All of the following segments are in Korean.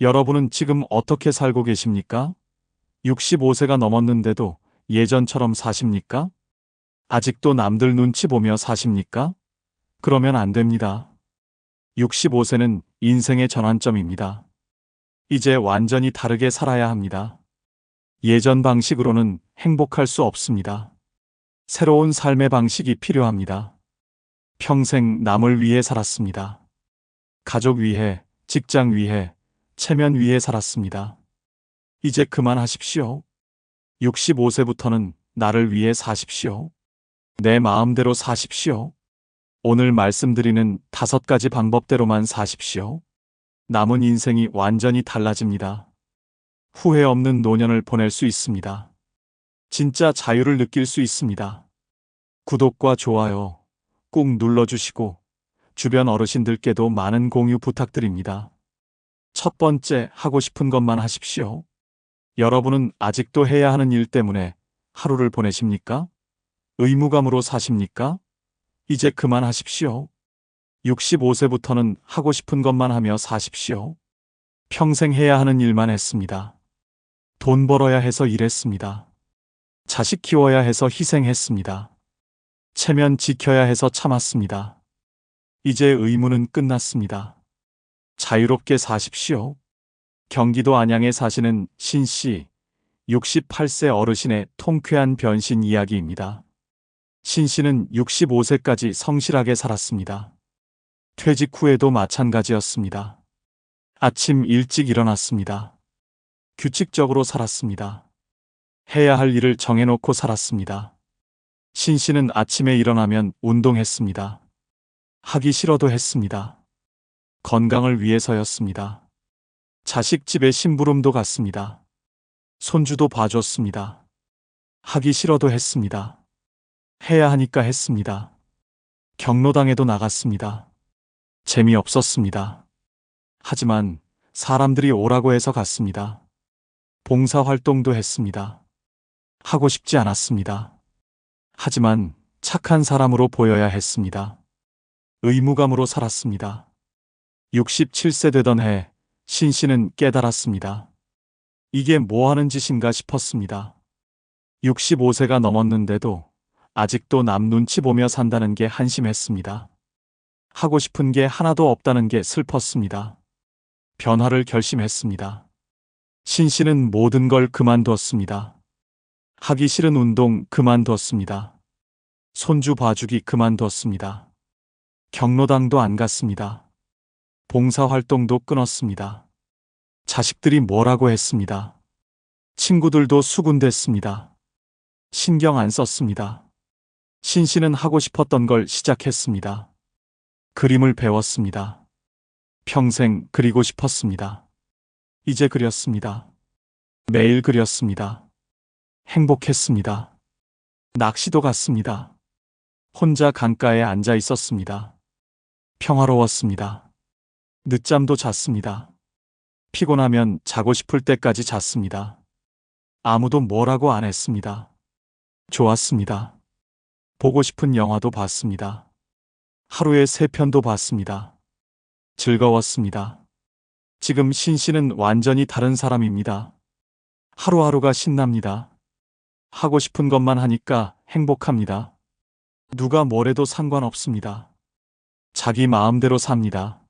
여러분은 지금 어떻게 살고 계십니까? 65세가 넘었는데도 예전처럼 사십니까? 아직도 남들 눈치 보며 사십니까? 그러면 안 됩니다. 65세는 인생의 전환점입니다. 이제 완전히 다르게 살아야 합니다. 예전 방식으로는 행복할 수 없습니다. 새로운 삶의 방식이 필요합니다. 평생 남을 위해 살았습니다. 가족 위해, 직장 위해, 체면 위해 살았습니다. 이제 그만하십시오. 65세부터는 나를 위해 사십시오. 내 마음대로 사십시오. 오늘 말씀드리는 5가지 방법대로만 사십시오. 남은 인생이 완전히 달라집니다. 후회 없는 노년을 보낼 수 있습니다. 진짜 자유를 느낄 수 있습니다. 구독과 좋아요 꾹 눌러주시고 주변 어르신들께도 많은 공유 부탁드립니다. 첫 번째, 하고 싶은 것만 하십시오. 여러분은 아직도 해야 하는 일 때문에 하루를 보내십니까? 의무감으로 사십니까? 이제 그만하십시오. 65세부터는 하고 싶은 것만 하며 사십시오. 평생 해야 하는 일만 했습니다. 돈 벌어야 해서 일했습니다. 자식 키워야 해서 희생했습니다. 체면 지켜야 해서 참았습니다. 이제 의무는 끝났습니다. 자유롭게 사십시오. 경기도 안양에 사시는 신씨, 68세 어르신의 통쾌한 변신 이야기입니다. 신씨는 65세까지 성실하게 살았습니다. 퇴직 후에도 마찬가지였습니다. 아침 일찍 일어났습니다. 규칙적으로 살았습니다. 해야 할 일을 정해놓고 살았습니다. 신씨는 아침에 일어나면 운동했습니다. 하기 싫어도 했습니다. 건강을 위해서였습니다. 자식 집에 심부름도 갔습니다. 손주도 봐줬습니다. 하기 싫어도 했습니다. 해야 하니까 했습니다. 경로당에도 나갔습니다. 재미없었습니다. 하지만 사람들이 오라고 해서 갔습니다. 봉사활동도 했습니다. 하고 싶지 않았습니다. 하지만 착한 사람으로 보여야 했습니다. 의무감으로 살았습니다. 67세 되던 해 신씨는 깨달았습니다. 이게 뭐 하는 짓인가 싶었습니다. 65세가 넘었는데도 아직도 남 눈치 보며 산다는 게 한심했습니다. 하고 싶은 게 하나도 없다는 게 슬펐습니다. 변화를 결심했습니다. 신씨는 모든 걸 그만두었습니다. 하기 싫은 운동 그만두었습니다. 손주 봐주기 그만두었습니다. 경로당도 안 갔습니다. 봉사활동도 끊었습니다. 자식들이 뭐라고 했습니다. 친구들도 수군댔습니다. 신경 안 썼습니다. 신씨는 하고 싶었던 걸 시작했습니다. 그림을 배웠습니다. 평생 그리고 싶었습니다. 이제 그렸습니다. 매일 그렸습니다. 행복했습니다. 낚시도 갔습니다. 혼자 강가에 앉아 있었습니다. 평화로웠습니다. 늦잠도 잤습니다. 피곤하면 자고 싶을 때까지 잤습니다. 아무도 뭐라고 안 했습니다. 좋았습니다. 보고 싶은 영화도 봤습니다. 하루에 3편도 봤습니다. 즐거웠습니다. 지금 신씨는 완전히 다른 사람입니다. 하루하루가 신납니다. 하고 싶은 것만 하니까 행복합니다. 누가 뭐래도 상관없습니다. 자기 마음대로 삽니다.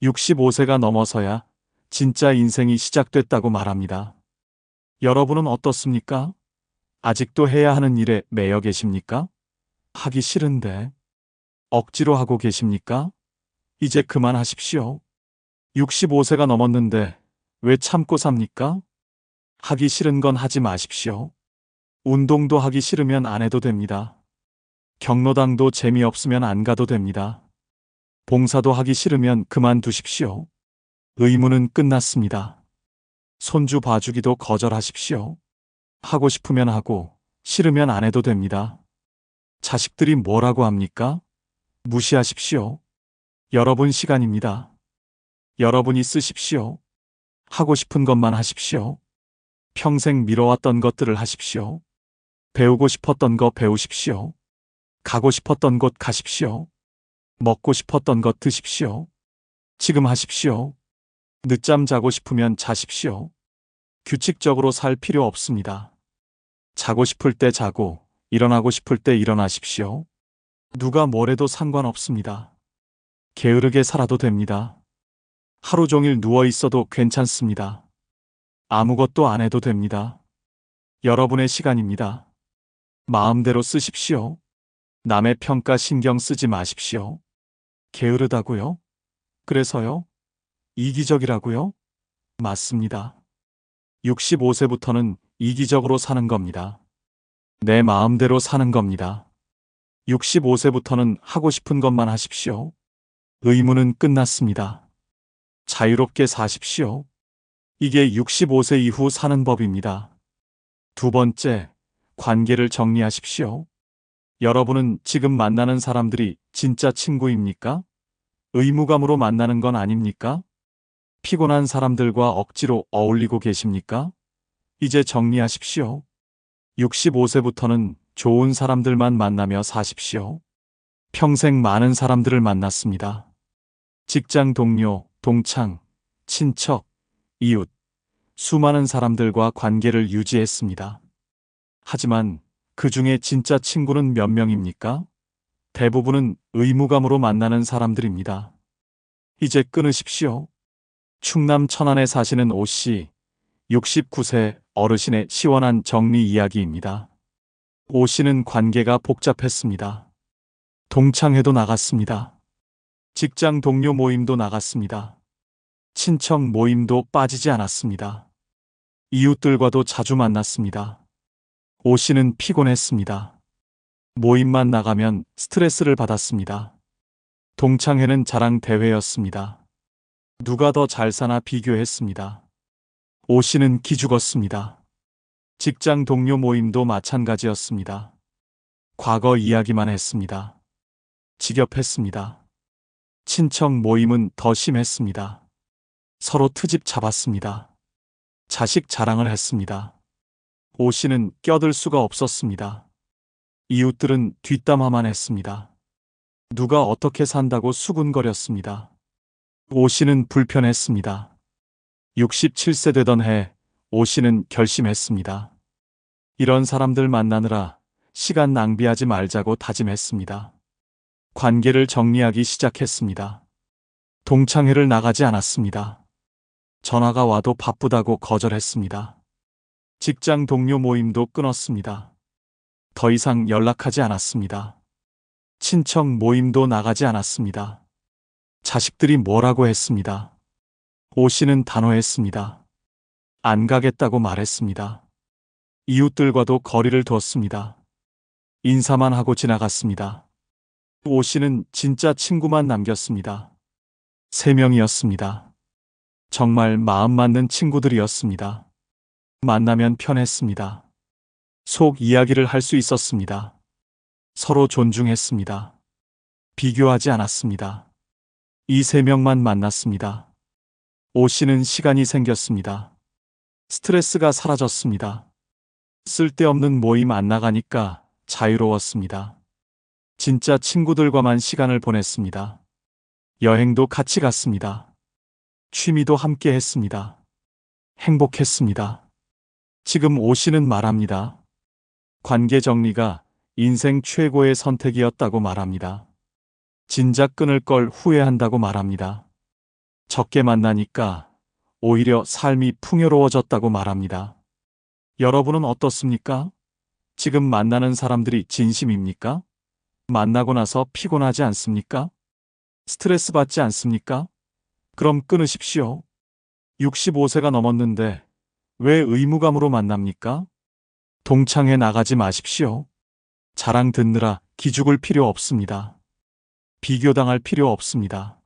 65세가 넘어서야 진짜 인생이 시작됐다고 말합니다. 여러분은 어떻습니까? 아직도 해야 하는 일에 매여 계십니까? 하기 싫은데 억지로 하고 계십니까? 이제 그만하십시오. 65세가 넘었는데 왜 참고 삽니까? 하기 싫은 건 하지 마십시오. 운동도 하기 싫으면 안 해도 됩니다. 경로당도 재미없으면 안 가도 됩니다. 봉사도 하기 싫으면 그만두십시오. 의무는 끝났습니다. 손주 봐주기도 거절하십시오. 하고 싶으면 하고 싫으면 안 해도 됩니다. 자식들이 뭐라고 합니까? 무시하십시오. 여러분 시간입니다. 여러분이 쓰십시오. 하고 싶은 것만 하십시오. 평생 미뤄왔던 것들을 하십시오. 배우고 싶었던 거 배우십시오. 가고 싶었던 곳 가십시오. 먹고 싶었던 것 드십시오. 지금 하십시오. 늦잠 자고 싶으면 자십시오. 규칙적으로 살 필요 없습니다. 자고 싶을 때 자고, 일어나고 싶을 때 일어나십시오. 누가 뭐래도 상관없습니다. 게으르게 살아도 됩니다. 하루 종일 누워 있어도 괜찮습니다. 아무것도 안 해도 됩니다. 여러분의 시간입니다. 마음대로 쓰십시오. 남의 평가 신경 쓰지 마십시오. 게으르다고요? 그래서요? 이기적이라고요? 맞습니다. 65세부터는 이기적으로 사는 겁니다. 내 마음대로 사는 겁니다. 65세부터는 하고 싶은 것만 하십시오. 의무는 끝났습니다. 자유롭게 사십시오. 이게 65세 이후 사는 법입니다. 두 번째, 관계를 정리하십시오. 여러분은 지금 만나는 사람들이 진짜 친구입니까? 의무감으로 만나는 건 아닙니까? 피곤한 사람들과 억지로 어울리고 계십니까? 이제 정리하십시오. 65세부터는 좋은 사람들만 만나며 사십시오. 평생 많은 사람들을 만났습니다. 직장 동료, 동창, 친척, 이웃, 수많은 사람들과 관계를 유지했습니다. 하지만 그 중에 진짜 친구는 몇 명입니까? 대부분은 의무감으로 만나는 사람들입니다. 이제 끊으십시오. 충남 천안에 사시는 오 씨, 69세 어르신의 시원한 정리 이야기입니다. 오 씨는 관계가 복잡했습니다. 동창회도 나갔습니다. 직장 동료 모임도 나갔습니다. 친척 모임도 빠지지 않았습니다. 이웃들과도 자주 만났습니다. 오 씨는 피곤했습니다. 모임만 나가면 스트레스를 받았습니다. 동창회는 자랑 대회였습니다. 누가 더 잘 사나 비교했습니다. 오 씨는 기죽었습니다. 직장 동료 모임도 마찬가지였습니다. 과거 이야기만 했습니다. 지겹했습니다. 친척 모임은 더 심했습니다. 서로 트집 잡았습니다. 자식 자랑을 했습니다. 오 씨는 껴들 수가 없었습니다. 이웃들은 뒷담화만 했습니다. 누가 어떻게 산다고 수군거렸습니다. 오 씨는 불편했습니다. 67세 되던 해, 오 씨는 결심했습니다. 이런 사람들 만나느라 시간 낭비하지 말자고 다짐했습니다. 관계를 정리하기 시작했습니다. 동창회를 나가지 않았습니다. 전화가 와도 바쁘다고 거절했습니다. 직장 동료 모임도 끊었습니다. 더 이상 연락하지 않았습니다. 친척 모임도 나가지 않았습니다. 자식들이 뭐라고 했습니다. 오 씨는 단호했습니다. 안 가겠다고 말했습니다. 이웃들과도 거리를 두었습니다. 인사만 하고 지나갔습니다. 오 씨는 진짜 친구만 남겼습니다. 3명이었습니다. 정말 마음 맞는 친구들이었습니다. 만나면 편했습니다. 속 이야기를 할 수 있었습니다. 서로 존중했습니다. 비교하지 않았습니다. 이 3명만 만났습니다. 오 씨는 시간이 생겼습니다. 스트레스가 사라졌습니다. 쓸데없는 모임 안 나가니까 자유로웠습니다. 진짜 친구들과만 시간을 보냈습니다. 여행도 같이 갔습니다. 취미도 함께 했습니다. 행복했습니다. 지금 오 씨는 말합니다. 관계 정리가 인생 최고의 선택이었다고 말합니다. 진작 끊을 걸 후회한다고 말합니다. 적게 만나니까 오히려 삶이 풍요로워졌다고 말합니다. 여러분은 어떻습니까? 지금 만나는 사람들이 진심입니까? 만나고 나서 피곤하지 않습니까? 스트레스 받지 않습니까? 그럼 끊으십시오. 65세가 넘었는데 왜 의무감으로 만납니까? 동창회 나가지 마십시오. 자랑 듣느라 기죽을 필요 없습니다. 비교당할 필요 없습니다.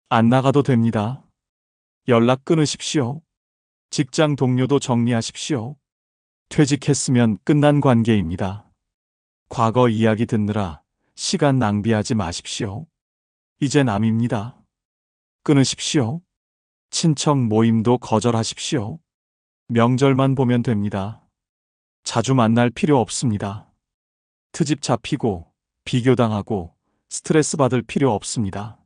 안 나가도 됩니다. 연락 끊으십시오. 직장 동료도 정리하십시오. 퇴직했으면 끝난 관계입니다. 과거 이야기 듣느라 시간 낭비하지 마십시오. 이제 남입니다. 끊으십시오. 친척 모임도 거절하십시오. 명절만 보면 됩니다. 자주 만날 필요 없습니다. 트집 잡히고 비교당하고 스트레스 받을 필요 없습니다.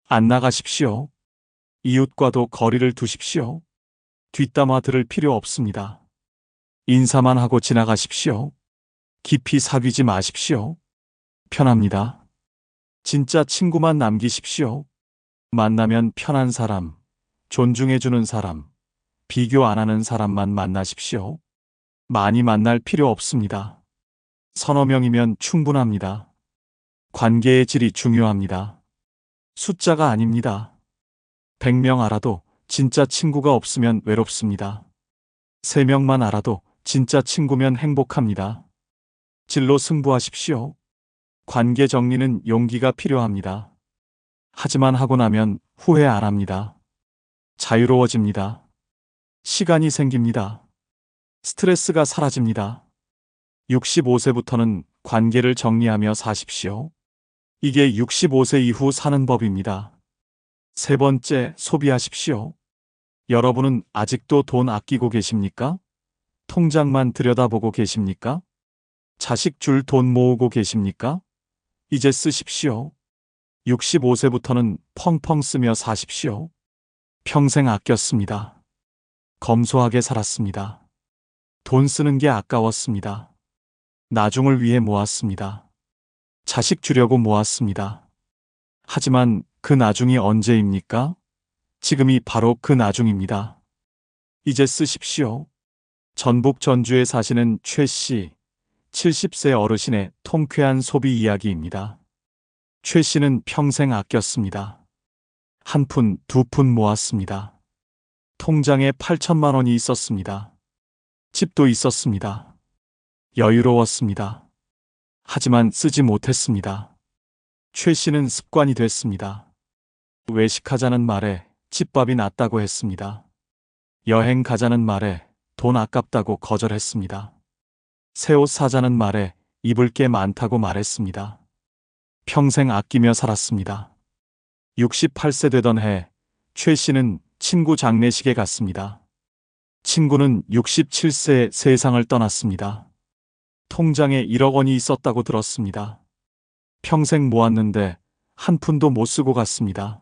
안 나가십시오. 이웃과도 거리를 두십시오. 뒷담화 들을 필요 없습니다. 인사만 하고 지나가십시오. 깊이 사귀지 마십시오. 편합니다. 진짜 친구만 남기십시오. 만나면 편한 사람, 존중해주는 사람, 비교 안 하는 사람만 만나십시오. 많이 만날 필요 없습니다. 서너 명이면 충분합니다. 관계의 질이 중요합니다. 숫자가 아닙니다. 100명 알아도 진짜 친구가 없으면 외롭습니다. 3명만 알아도 진짜 친구면 행복합니다. 질로 승부하십시오. 관계 정리는 용기가 필요합니다. 하지만 하고 나면 후회 안 합니다. 자유로워집니다. 시간이 생깁니다. 스트레스가 사라집니다. 65세부터는 관계를 정리하며 사십시오. 이게 65세 이후 사는 법입니다. 세 번째, 소비하십시오. 여러분은 아직도 돈 아끼고 계십니까? 통장만 들여다보고 계십니까? 자식 줄 돈 모으고 계십니까? 이제 쓰십시오. 65세부터는 펑펑 쓰며 사십시오. 평생 아꼈습니다. 검소하게 살았습니다. 돈 쓰는 게 아까웠습니다. 나중을 위해 모았습니다. 자식 주려고 모았습니다. 하지만 그 나중이 언제입니까? 지금이 바로 그 나중입니다. 이제 쓰십시오. 전북 전주에 사시는 최 씨, 70세 어르신의 통쾌한 소비 이야기입니다. 최 씨는 평생 아꼈습니다. 한 푼, 두 푼 모았습니다. 통장에 8천만 원이 있었습니다. 집도 있었습니다. 여유로웠습니다. 하지만 쓰지 못했습니다. 최 씨는 습관이 됐습니다. 외식하자는 말에 집밥이 낫다고 했습니다. 여행 가자는 말에 돈 아깝다고 거절했습니다. 새 옷 사자는 말에 입을 게 많다고 말했습니다. 평생 아끼며 살았습니다. 68세 되던 해, 최 씨는 친구 장례식에 갔습니다. 친구는 67세에 세상을 떠났습니다. 통장에 1억 원이 있었다고 들었습니다. 평생 모았는데 한 푼도 못 쓰고 갔습니다.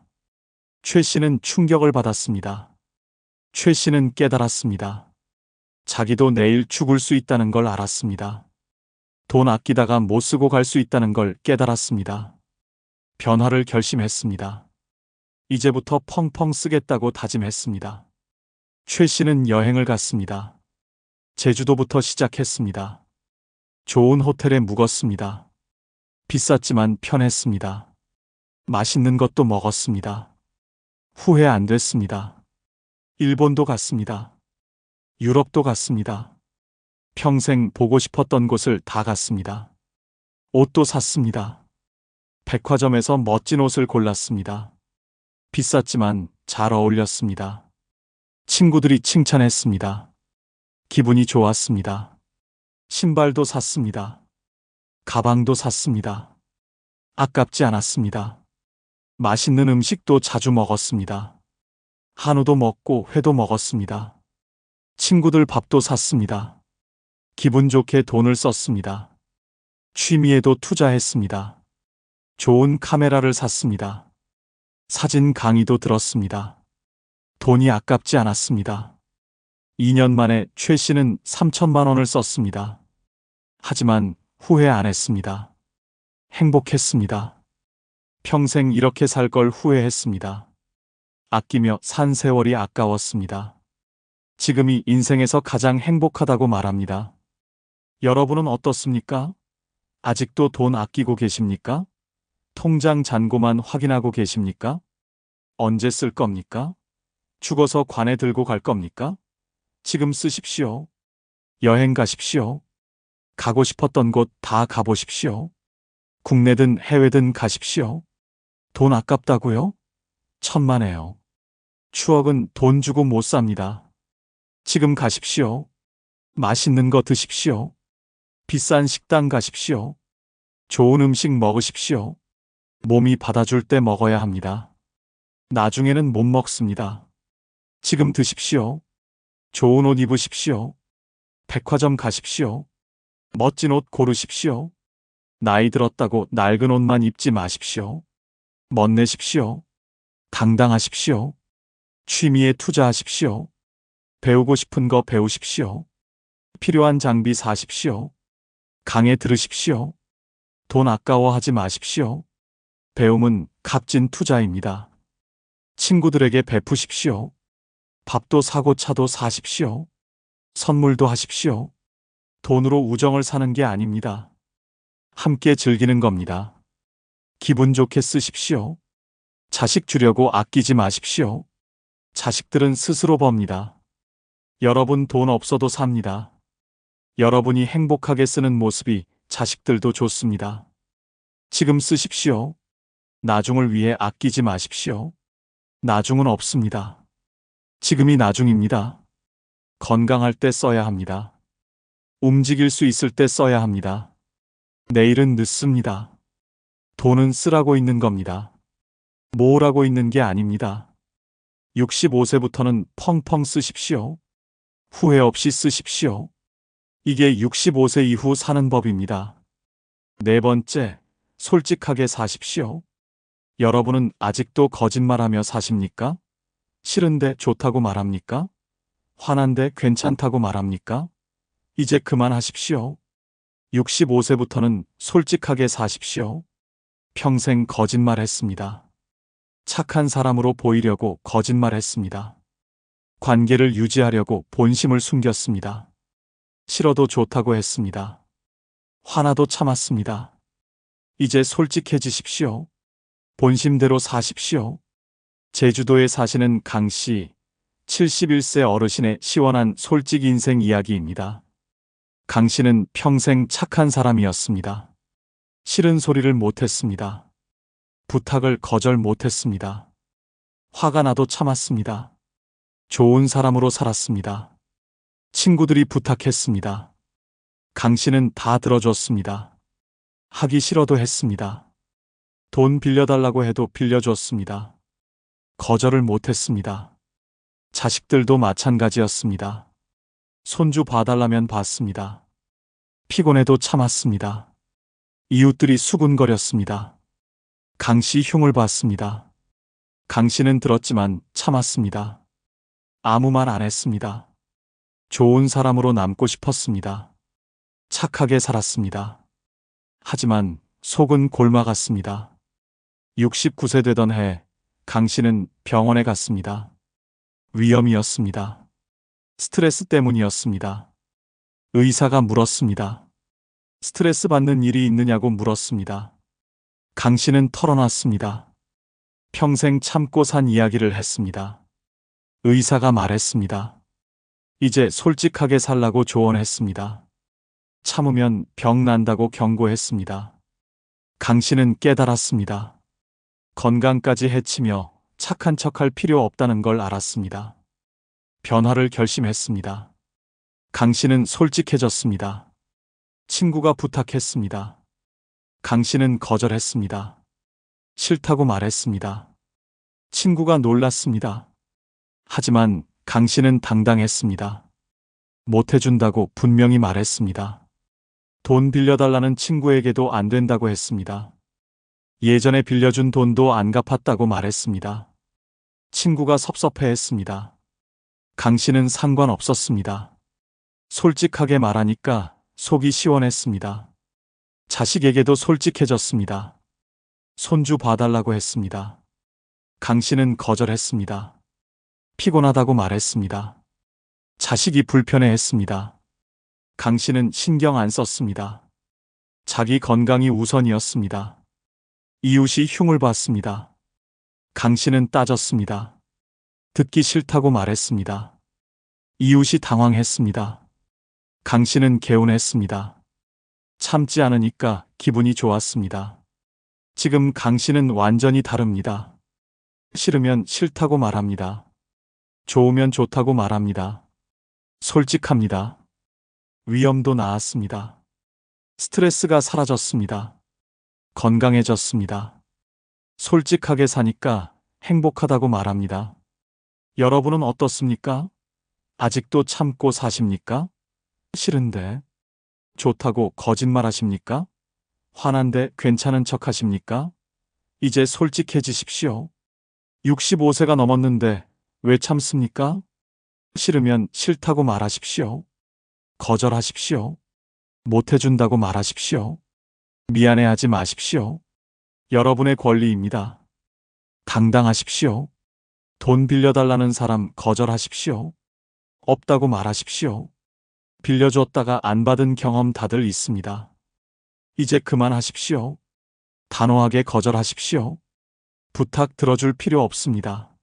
최 씨는 충격을 받았습니다. 최 씨는 깨달았습니다. 자기도 내일 죽을 수 있다는 걸 알았습니다. 돈 아끼다가 못 쓰고 갈 수 있다는 걸 깨달았습니다. 변화를 결심했습니다. 이제부터 펑펑 쓰겠다고 다짐했습니다. 최 씨는 여행을 갔습니다. 제주도부터 시작했습니다. 좋은 호텔에 묵었습니다. 비쌌지만 편했습니다. 맛있는 것도 먹었습니다. 후회 안 됐습니다. 일본도 갔습니다. 유럽도 갔습니다. 평생 보고 싶었던 곳을 다 갔습니다. 옷도 샀습니다. 백화점에서 멋진 옷을 골랐습니다. 비쌌지만 잘 어울렸습니다. 친구들이 칭찬했습니다. 기분이 좋았습니다. 신발도 샀습니다. 가방도 샀습니다. 아깝지 않았습니다. 맛있는 음식도 자주 먹었습니다. 한우도 먹고 회도 먹었습니다. 친구들 밥도 샀습니다. 기분 좋게 돈을 썼습니다. 취미에도 투자했습니다. 좋은 카메라를 샀습니다. 사진 강의도 들었습니다. 돈이 아깝지 않았습니다. 2년 만에 최 씨는 3천만 원을 썼습니다. 하지만 후회 안 했습니다. 행복했습니다. 평생 이렇게 살 걸 후회했습니다. 아끼며 산 세월이 아까웠습니다. 지금이 인생에서 가장 행복하다고 말합니다. 여러분은 어떻습니까? 아직도 돈 아끼고 계십니까? 통장 잔고만 확인하고 계십니까? 언제 쓸 겁니까? 죽어서 관에 들고 갈 겁니까? 지금 쓰십시오. 여행 가십시오. 가고 싶었던 곳 다 가보십시오. 국내든 해외든 가십시오. 돈 아깝다고요? 천만에요. 추억은 돈 주고 못 삽니다. 지금 가십시오. 맛있는 거 드십시오. 비싼 식당 가십시오. 좋은 음식 먹으십시오. 몸이 받아줄 때 먹어야 합니다. 나중에는 못 먹습니다. 지금 드십시오. 좋은 옷 입으십시오. 백화점 가십시오. 멋진 옷 고르십시오. 나이 들었다고 낡은 옷만 입지 마십시오. 멋내십시오. 당당하십시오. 취미에 투자하십시오. 배우고 싶은 거 배우십시오. 필요한 장비 사십시오. 강의 들으십시오. 돈 아까워하지 마십시오. 배움은 값진 투자입니다. 친구들에게 베푸십시오. 밥도 사고 차도 사십시오. 선물도 하십시오. 돈으로 우정을 사는 게 아닙니다. 함께 즐기는 겁니다. 기분 좋게 쓰십시오. 자식 주려고 아끼지 마십시오. 자식들은 스스로 법니다. 여러분 돈 없어도 삽니다. 여러분이 행복하게 쓰는 모습이 자식들도 좋습니다. 지금 쓰십시오. 나중을 위해 아끼지 마십시오. 나중은 없습니다. 지금이 나중입니다. 건강할 때 써야 합니다. 움직일 수 있을 때 써야 합니다. 내일은 늦습니다. 돈은 쓰라고 있는 겁니다. 모으라고 있는 게 아닙니다. 65세부터는 펑펑 쓰십시오. 후회 없이 쓰십시오. 이게 65세 이후 사는 법입니다. 네 번째, 솔직하게 사십시오. 여러분은 아직도 거짓말하며 사십니까? 싫은데 좋다고 말합니까? 화난데 괜찮다고 말합니까? 이제 그만하십시오. 65세부터는 솔직하게 사십시오. 평생 거짓말했습니다. 착한 사람으로 보이려고 거짓말했습니다. 관계를 유지하려고 본심을 숨겼습니다. 싫어도 좋다고 했습니다. 화나도 참았습니다. 이제 솔직해지십시오. 본심대로 사십시오. 제주도에 사시는 강 씨, 71세 어르신의 시원한 솔직 인생 이야기입니다. 강 씨는 평생 착한 사람이었습니다. 싫은 소리를 못했습니다. 부탁을 거절 못했습니다. 화가 나도 참았습니다. 좋은 사람으로 살았습니다. 친구들이 부탁했습니다. 강 씨는 다 들어줬습니다. 하기 싫어도 했습니다. 돈 빌려달라고 해도 빌려줬습니다. 거절을 못했습니다. 자식들도 마찬가지였습니다. 손주 봐달라면 봤습니다. 피곤해도 참았습니다. 이웃들이 수군거렸습니다. 강 씨 흉을 봤습니다. 강 씨는 들었지만 참았습니다. 아무 말 안 했습니다. 좋은 사람으로 남고 싶었습니다. 착하게 살았습니다. 하지만 속은 골마갔습니다. 69세 되던 해 강 씨는 병원에 갔습니다. 위염이었습니다. 스트레스 때문이었습니다. 의사가 물었습니다. 스트레스 받는 일이 있느냐고 물었습니다. 강 씨는 털어놨습니다. 평생 참고 산 이야기를 했습니다. 의사가 말했습니다. 이제 솔직하게 살라고 조언했습니다. 참으면 병 난다고 경고했습니다. 강 씨는 깨달았습니다. 건강까지 해치며 착한 척할 필요 없다는 걸 알았습니다. 변화를 결심했습니다. 강 씨는 솔직해졌습니다. 친구가 부탁했습니다. 강 씨는 거절했습니다. 싫다고 말했습니다. 친구가 놀랐습니다. 하지만 강 씨는 당당했습니다. 못해준다고 분명히 말했습니다. 돈 빌려달라는 친구에게도 안 된다고 했습니다. 예전에 빌려준 돈도 안 갚았다고 말했습니다. 친구가 섭섭해했습니다. 강 씨는 상관없었습니다. 솔직하게 말하니까 속이 시원했습니다. 자식에게도 솔직해졌습니다. 손주 봐달라고 했습니다. 강 씨는 거절했습니다. 피곤하다고 말했습니다. 자식이 불편해했습니다. 강 씨는 신경 안 썼습니다. 자기 건강이 우선이었습니다. 이웃이 흉을 봤습니다. 강 씨는 따졌습니다. 듣기 싫다고 말했습니다. 이웃이 당황했습니다. 강 씨는 개운했습니다. 참지 않으니까 기분이 좋았습니다. 지금 강 씨는 완전히 다릅니다. 싫으면 싫다고 말합니다. 좋으면 좋다고 말합니다. 솔직합니다. 위염도 나았습니다. 스트레스가 사라졌습니다. 건강해졌습니다. 솔직하게 사니까 행복하다고 말합니다. 여러분은 어떻습니까? 아직도 참고 사십니까? 싫은데 좋다고 거짓말하십니까? 화난데 괜찮은 척 하십니까? 이제 솔직해지십시오. 65세가 넘었는데 왜 참습니까? 싫으면 싫다고 말하십시오. 거절하십시오. 못해준다고 말하십시오. 미안해하지 마십시오. 여러분의 권리입니다. 당당하십시오. 돈 빌려달라는 사람 거절하십시오. 없다고 말하십시오. 빌려줬다가 안 받은 경험 다들 있습니다. 이제 그만하십시오. 단호하게 거절하십시오. 부탁 들어줄 필요 없습니다.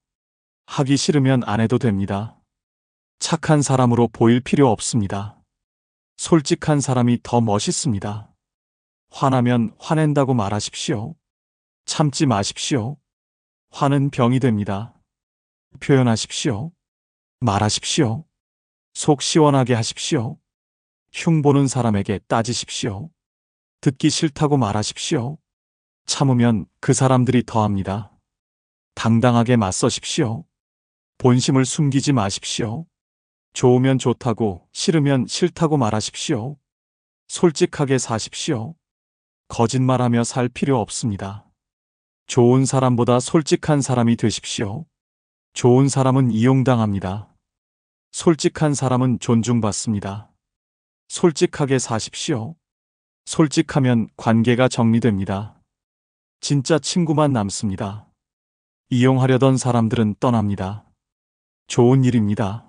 하기 싫으면 안 해도 됩니다. 착한 사람으로 보일 필요 없습니다. 솔직한 사람이 더 멋있습니다. 화나면 화낸다고 말하십시오. 참지 마십시오. 화는 병이 됩니다. 표현하십시오. 말하십시오. 속 시원하게 하십시오. 흉보는 사람에게 따지십시오. 듣기 싫다고 말하십시오. 참으면 그 사람들이 더합니다. 당당하게 맞서십시오. 본심을 숨기지 마십시오. 좋으면 좋다고, 싫으면 싫다고 말하십시오. 솔직하게 사십시오. 거짓말하며 살 필요 없습니다. 좋은 사람보다 솔직한 사람이 되십시오. 좋은 사람은 이용당합니다. 솔직한 사람은 존중받습니다. 솔직하게 사십시오. 솔직하면 관계가 정리됩니다. 진짜 친구만 남습니다. 이용하려던 사람들은 떠납니다. 좋은 일입니다.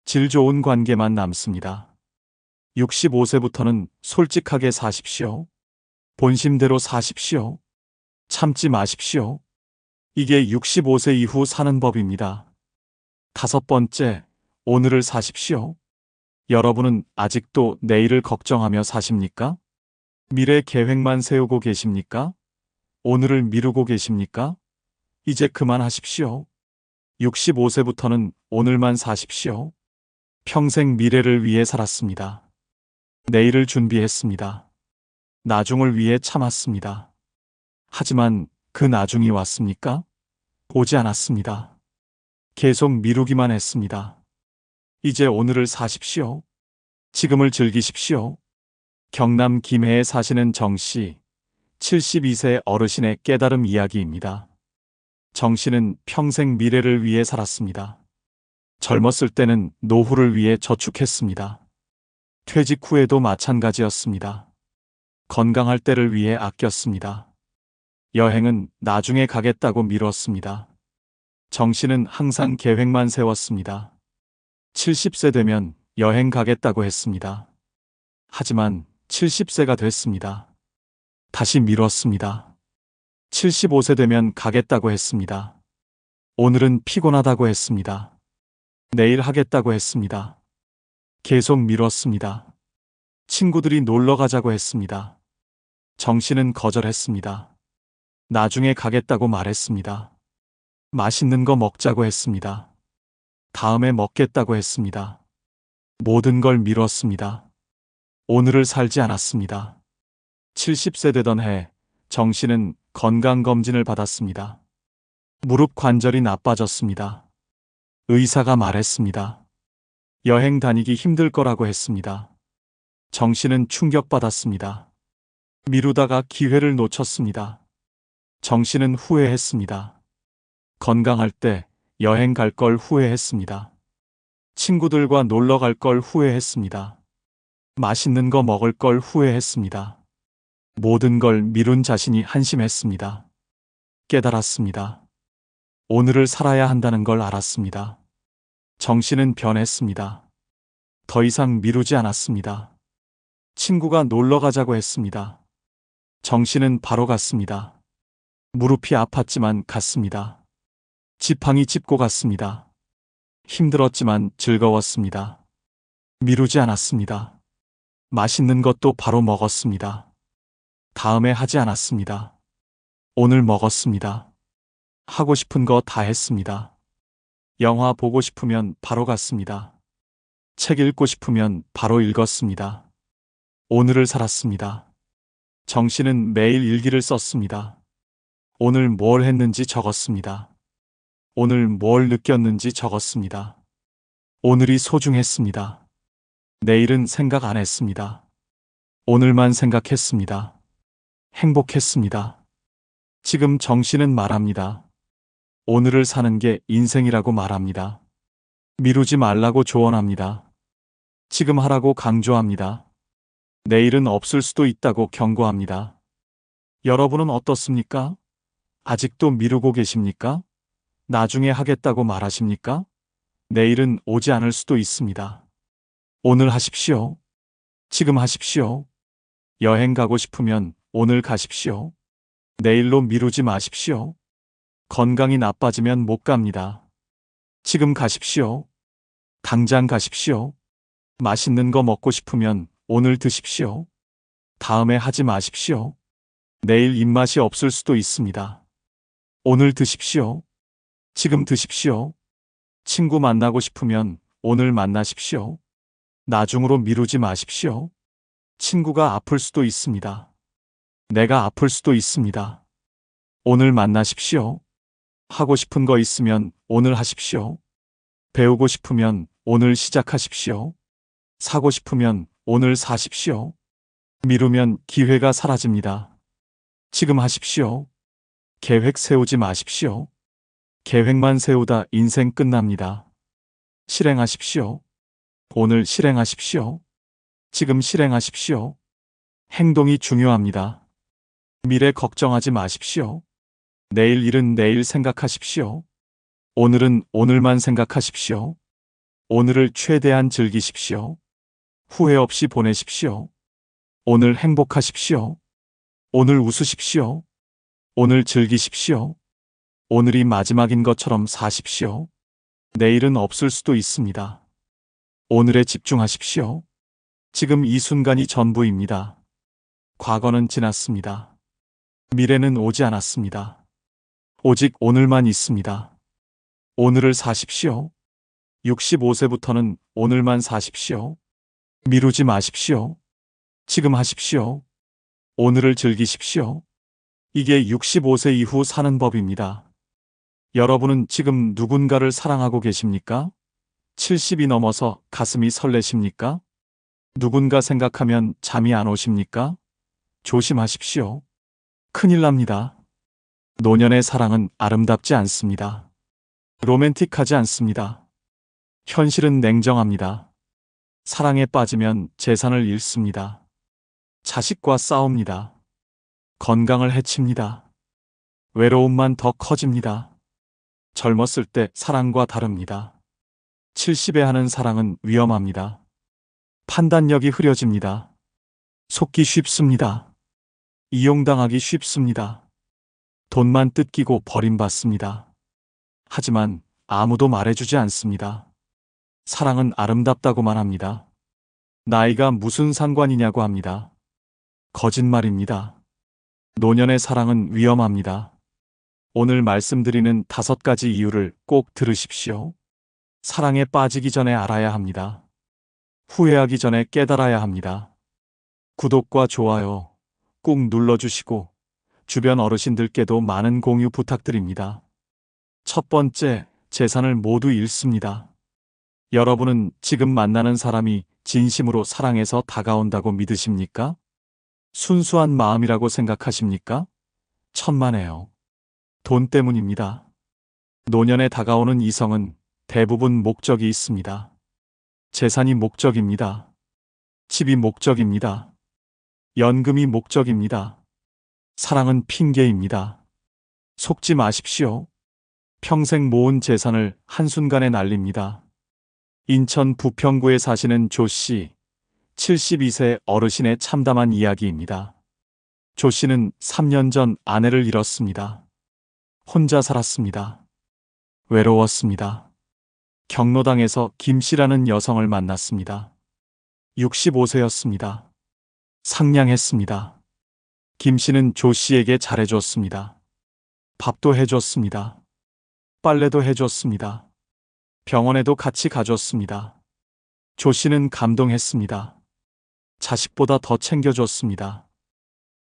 질 좋은 관계만 남습니다. 65세부터는 솔직하게 사십시오. 본심대로 사십시오. 참지 마십시오. 이게 65세 이후 사는 법입니다. 5번째, 오늘을 사십시오. 여러분은 아직도 내일을 걱정하며 사십니까? 미래 계획만 세우고 계십니까? 오늘을 미루고 계십니까? 이제 그만하십시오. 65세부터는 오늘만 사십시오. 평생 미래를 위해 살았습니다. 내일을 준비했습니다. 나중을 위해 참았습니다. 하지만 그 나중이 왔습니까? 오지 않았습니다. 계속 미루기만 했습니다. 이제 오늘을 사십시오. 지금을 즐기십시오. 경남 김해에 사시는 정씨, 72세 어르신의 깨달음 이야기입니다. 정씨는 평생 미래를 위해 살았습니다. 젊었을 때는 노후를 위해 저축했습니다. 퇴직 후에도 마찬가지였습니다. 건강할 때를 위해 아꼈습니다. 여행은 나중에 가겠다고 미뤘습니다. 정씨는 항상 계획만 세웠습니다. 70세 되면 여행 가겠다고 했습니다. 하지만 70세가 됐습니다. 다시 미뤘습니다. 75세 되면 가겠다고 했습니다. 오늘은 피곤하다고 했습니다. 내일 하겠다고 했습니다. 계속 미뤘습니다. 친구들이 놀러 가자고 했습니다. 정씨는 거절했습니다. 나중에 가겠다고 말했습니다. 맛있는 거 먹자고 했습니다. 다음에 먹겠다고 했습니다. 모든 걸 미뤘습니다. 오늘을 살지 않았습니다. 70세 되던 해, 정씨는 건강검진을 받았습니다. 무릎 관절이 나빠졌습니다. 의사가 말했습니다. 여행 다니기 힘들 거라고 했습니다. 정씨는 충격받았습니다. 미루다가 기회를 놓쳤습니다. 정씨는 후회했습니다. 건강할 때 여행 갈 걸 후회했습니다. 친구들과 놀러 갈 걸 후회했습니다. 맛있는 거 먹을 걸 후회했습니다. 모든 걸 미룬 자신이 한심했습니다. 깨달았습니다. 오늘을 살아야 한다는 걸 알았습니다. 정씨는 변했습니다. 더 이상 미루지 않았습니다. 친구가 놀러 가자고 했습니다. 정씨는 바로 갔습니다. 무릎이 아팠지만 갔습니다. 지팡이 짚고 갔습니다. 힘들었지만 즐거웠습니다. 미루지 않았습니다. 맛있는 것도 바로 먹었습니다. 다음에 하지 않았습니다. 오늘 먹었습니다. 하고 싶은 거 다 했습니다. 영화 보고 싶으면 바로 갔습니다. 책 읽고 싶으면 바로 읽었습니다. 오늘을 살았습니다. 정씨는 매일 일기를 썼습니다. 오늘 뭘 했는지 적었습니다. 오늘 뭘 느꼈는지 적었습니다. 오늘이 소중했습니다. 내일은 생각 안 했습니다. 오늘만 생각했습니다. 행복했습니다. 지금 정씨는 말합니다. 오늘을 사는 게 인생이라고 말합니다. 미루지 말라고 조언합니다. 지금 하라고 강조합니다. 내일은 없을 수도 있다고 경고합니다. 여러분은 어떻습니까? 아직도 미루고 계십니까? 나중에 하겠다고 말하십니까? 내일은 오지 않을 수도 있습니다. 오늘 하십시오. 지금 하십시오. 여행 가고 싶으면 오늘 가십시오. 내일로 미루지 마십시오. 건강이 나빠지면 못 갑니다. 지금 가십시오. 당장 가십시오. 맛있는 거 먹고 싶으면 오늘 드십시오. 다음에 하지 마십시오. 내일 입맛이 없을 수도 있습니다. 오늘 드십시오. 지금 드십시오. 친구 만나고 싶으면 오늘 만나십시오. 나중으로 미루지 마십시오. 친구가 아플 수도 있습니다. 내가 아플 수도 있습니다. 오늘 만나십시오. 하고 싶은 거 있으면 오늘 하십시오. 배우고 싶으면 오늘 시작하십시오. 사고 싶으면 오늘 사십시오. 미루면 기회가 사라집니다. 지금 하십시오. 계획 세우지 마십시오. 계획만 세우다 인생 끝납니다. 실행하십시오. 오늘 실행하십시오. 지금 실행하십시오. 행동이 중요합니다. 미래 걱정하지 마십시오. 내일 일은 내일 생각하십시오. 오늘은 오늘만 생각하십시오. 오늘을 최대한 즐기십시오. 후회 없이 보내십시오. 오늘 행복하십시오. 오늘 웃으십시오. 오늘 즐기십시오. 오늘이 마지막인 것처럼 사십시오. 내일은 없을 수도 있습니다. 오늘에 집중하십시오. 지금 이 순간이 전부입니다. 과거는 지났습니다. 미래는 오지 않았습니다. 오직 오늘만 있습니다. 오늘을 사십시오. 65세부터는 오늘만 사십시오. 미루지 마십시오. 지금 하십시오. 오늘을 즐기십시오. 이게 65세 이후 사는 법입니다. 여러분은 지금 누군가를 사랑하고 계십니까? 70이 넘어서 가슴이 설레십니까? 누군가 생각하면 잠이 안 오십니까? 조심하십시오. 큰일 납니다. 노년의 사랑은 아름답지 않습니다. 로맨틱하지 않습니다. 현실은 냉정합니다. 사랑에 빠지면 재산을 잃습니다. 자식과 싸웁니다. 건강을 해칩니다. 외로움만 더 커집니다. 젊었을 때 사랑과 다릅니다. 70에 하는 사랑은 위험합니다. 판단력이 흐려집니다. 속기 쉽습니다. 이용당하기 쉽습니다. 돈만 뜯기고 버림받습니다. 하지만 아무도 말해주지 않습니다. 사랑은 아름답다고만 합니다. 나이가 무슨 상관이냐고 합니다. 거짓말입니다. 노년의 사랑은 위험합니다. 오늘 말씀드리는 5가지 이유를 꼭 들으십시오. 사랑에 빠지기 전에 알아야 합니다. 후회하기 전에 깨달아야 합니다. 구독과 좋아요 꾹 눌러주시고 주변 어르신들께도 많은 공유 부탁드립니다. 첫 번째, 재산을 모두 잃습니다. 여러분은 지금 만나는 사람이 진심으로 사랑해서 다가온다고 믿으십니까? 순수한 마음이라고 생각하십니까? 천만에요. 돈 때문입니다. 노년에 다가오는 이성은 대부분 목적이 있습니다. 재산이 목적입니다. 집이 목적입니다. 연금이 목적입니다. 사랑은 핑계입니다. 속지 마십시오. 평생 모은 재산을 한순간에 날립니다. 인천 부평구에 사시는 조 씨, 72세 어르신의 참담한 이야기입니다. 조 씨는 3년 전 아내를 잃었습니다. 혼자 살았습니다. 외로웠습니다. 경로당에서 김 씨라는 여성을 만났습니다. 65세였습니다. 상냥했습니다. 김 씨는 조 씨에게 잘해줬습니다. 밥도 해줬습니다. 빨래도 해줬습니다. 병원에도 같이 가줬습니다. 조 씨는 감동했습니다. 자식보다 더 챙겨줬습니다.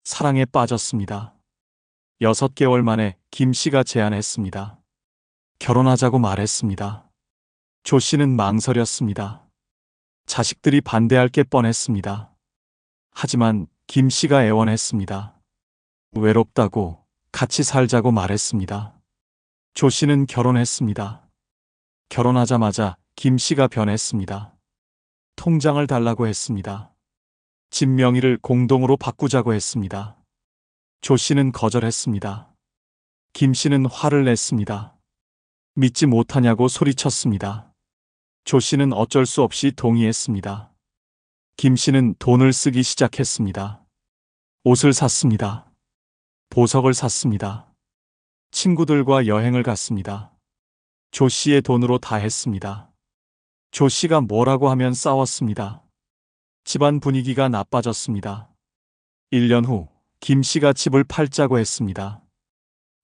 사랑에 빠졌습니다. 6개월 만에 김 씨가 제안했습니다. 결혼하자고 말했습니다. 조 씨는 망설였습니다. 자식들이 반대할 게 뻔했습니다. 하지만 김 씨가 애원했습니다. 외롭다고 같이 살자고 말했습니다. 조 씨는 결혼했습니다. 결혼하자마자 김 씨가 변했습니다. 통장을 달라고 했습니다. 집 명의를 공동으로 바꾸자고 했습니다. 조 씨는 거절했습니다. 김 씨는 화를 냈습니다. 믿지 못하냐고 소리쳤습니다. 조 씨는 어쩔 수 없이 동의했습니다. 김 씨는 돈을 쓰기 시작했습니다. 옷을 샀습니다. 보석을 샀습니다. 친구들과 여행을 갔습니다. 조 씨의 돈으로 다 했습니다. 조 씨가 뭐라고 하면 싸웠습니다. 집안 분위기가 나빠졌습니다. 1년 후 김 씨가 집을 팔자고 했습니다.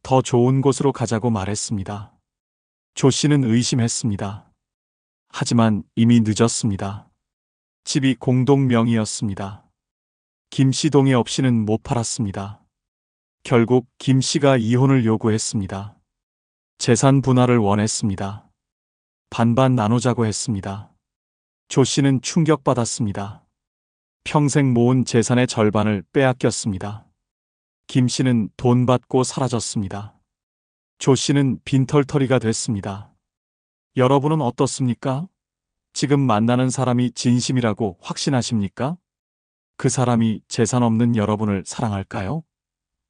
더 좋은 곳으로 가자고 말했습니다. 조 씨는 의심했습니다. 하지만 이미 늦었습니다. 집이 공동 명의였습니다. 김 씨 동의 없이는 못 팔았습니다. 결국 김 씨가 이혼을 요구했습니다. 재산 분할을 원했습니다. 반반 나누자고 했습니다. 조 씨는 충격받았습니다. 평생 모은 재산의 절반을 빼앗겼습니다. 김 씨는 돈 받고 사라졌습니다. 조 씨는 빈털터리가 됐습니다. 여러분은 어떻습니까? 지금 만나는 사람이 진심이라고 확신하십니까? 그 사람이 재산 없는 여러분을 사랑할까요?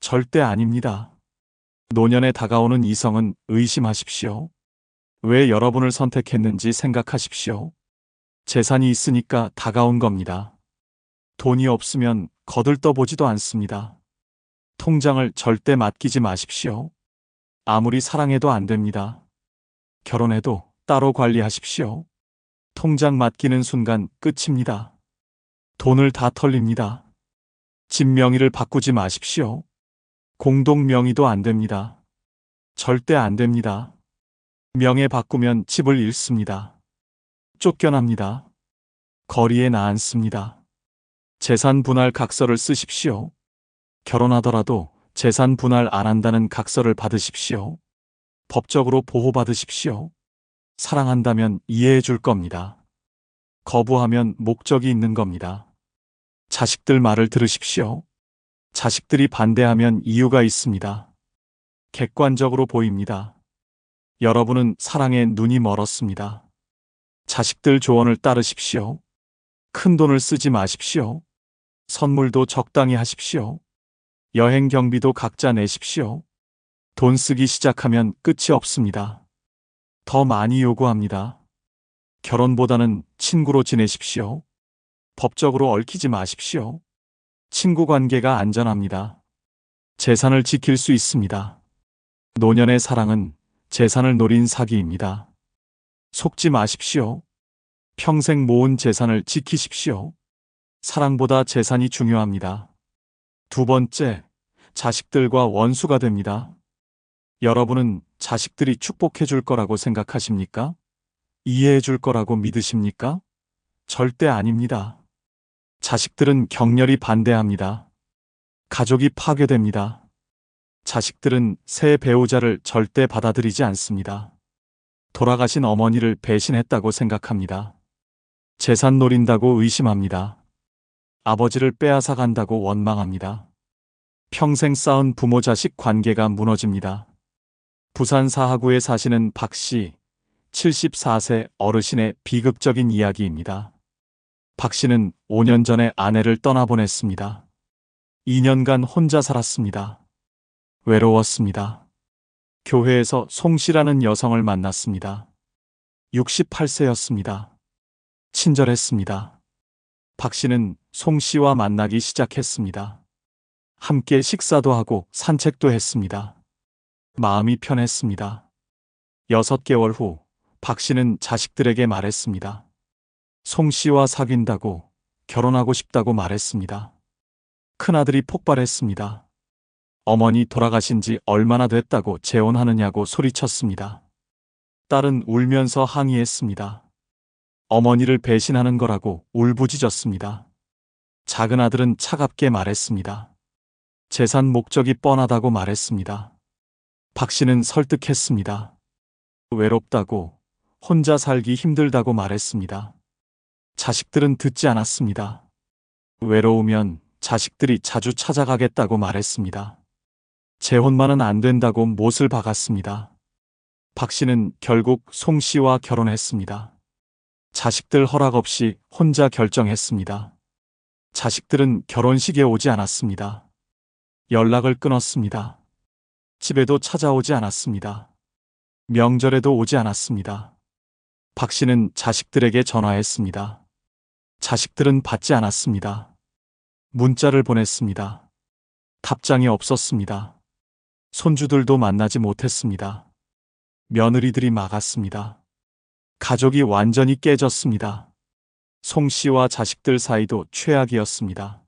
절대 아닙니다. 노년에 다가오는 이성은 의심하십시오. 왜 여러분을 선택했는지 생각하십시오. 재산이 있으니까 다가온 겁니다. 돈이 없으면 거들떠보지도 않습니다. 통장을 절대 맡기지 마십시오. 아무리 사랑해도 안 됩니다. 결혼해도 따로 관리하십시오. 통장 맡기는 순간 끝입니다. 돈을 다 털립니다. 집 명의를 바꾸지 마십시오. 공동 명의도 안 됩니다. 절대 안 됩니다. 명예 바꾸면 집을 잃습니다. 쫓겨납니다. 거리에 나앉습니다. 재산 분할 각서를 쓰십시오. 결혼하더라도 재산 분할 안 한다는 각서를 받으십시오. 법적으로 보호받으십시오. 사랑한다면 이해해 줄 겁니다. 거부하면 목적이 있는 겁니다. 자식들 말을 들으십시오. 자식들이 반대하면 이유가 있습니다. 객관적으로 보입니다. 여러분은 사랑에 눈이 멀었습니다. 자식들 조언을 따르십시오. 큰 돈을 쓰지 마십시오. 선물도 적당히 하십시오. 여행 경비도 각자 내십시오. 돈 쓰기 시작하면 끝이 없습니다. 더 많이 요구합니다. 결혼보다는 친구로 지내십시오. 법적으로 얽히지 마십시오. 친구 관계가 안전합니다. 재산을 지킬 수 있습니다. 노년의 사랑은 재산을 노린 사기입니다. 속지 마십시오. 평생 모은 재산을 지키십시오. 사랑보다 재산이 중요합니다. 두 번째, 자식들과 원수가 됩니다. 여러분은 자식들이 축복해 줄 거라고 생각하십니까? 이해해 줄 거라고 믿으십니까? 절대 아닙니다. 자식들은 격렬히 반대합니다. 가족이 파괴됩니다. 자식들은 새 배우자를 절대 받아들이지 않습니다. 돌아가신 어머니를 배신했다고 생각합니다. 재산 노린다고 의심합니다. 아버지를 빼앗아 간다고 원망합니다. 평생 쌓은 부모 자식 관계가 무너집니다. 부산 사하구에 사시는 박 씨, 74세 어르신의 비극적인 이야기입니다. 박 씨는 5년 전에 아내를 떠나보냈습니다. 2년간 혼자 살았습니다. 외로웠습니다. 교회에서 송 씨라는 여성을 만났습니다. 68세였습니다. 친절했습니다. 박 씨는 송 씨와 만나기 시작했습니다. 함께 식사도 하고 산책도 했습니다. 마음이 편했습니다. 6개월 후 박 씨는 자식들에게 말했습니다. 송 씨와 사귄다고, 결혼하고 싶다고 말했습니다. 큰아들이 폭발했습니다. 어머니 돌아가신 지 얼마나 됐다고 재혼하느냐고 소리쳤습니다. 딸은 울면서 항의했습니다. 어머니를 배신하는 거라고 울부짖었습니다. 작은 아들은 차갑게 말했습니다. 재산 목적이 뻔하다고 말했습니다. 박 씨는 설득했습니다. 외롭다고, 혼자 살기 힘들다고 말했습니다. 자식들은 듣지 않았습니다. 외로우면 자식들이 자주 찾아가겠다고 말했습니다. 재혼만은 안 된다고 못을 박았습니다. 박 씨는 결국 송 씨와 결혼했습니다. 자식들 허락 없이 혼자 결정했습니다. 자식들은 결혼식에 오지 않았습니다. 연락을 끊었습니다. 집에도 찾아오지 않았습니다. 명절에도 오지 않았습니다. 박 씨는 자식들에게 전화했습니다. 자식들은 받지 않았습니다. 문자를 보냈습니다. 답장이 없었습니다. 손주들도 만나지 못했습니다. 며느리들이 막았습니다. 가족이 완전히 깨졌습니다. 송 씨와 자식들 사이도 최악이었습니다.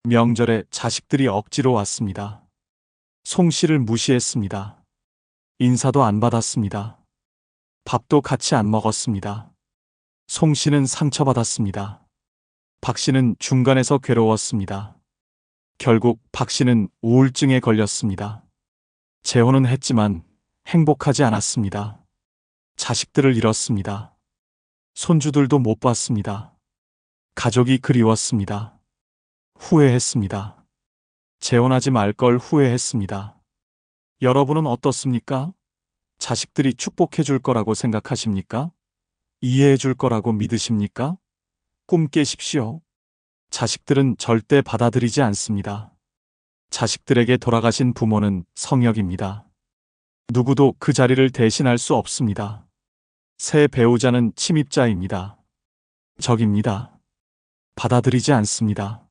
명절에 자식들이 억지로 왔습니다. 송 씨를 무시했습니다. 인사도 안 받았습니다. 밥도 같이 안 먹었습니다. 송 씨는 상처받았습니다. 박 씨는 중간에서 괴로웠습니다. 결국 박 씨는 우울증에 걸렸습니다. 재혼은 했지만 행복하지 않았습니다. 자식들을 잃었습니다. 손주들도 못 봤습니다. 가족이 그리웠습니다. 후회했습니다. 재혼하지 말 걸 후회했습니다. 여러분은 어떻습니까? 자식들이 축복해 줄 거라고 생각하십니까? 이해해 줄 거라고 믿으십니까? 꿈 깨십시오. 자식들은 절대 받아들이지 않습니다. 자식들에게 돌아가신 부모는 성역입니다. 누구도 그 자리를 대신할 수 없습니다. 새 배우자는 침입자입니다. 적입니다. 받아들이지 않습니다.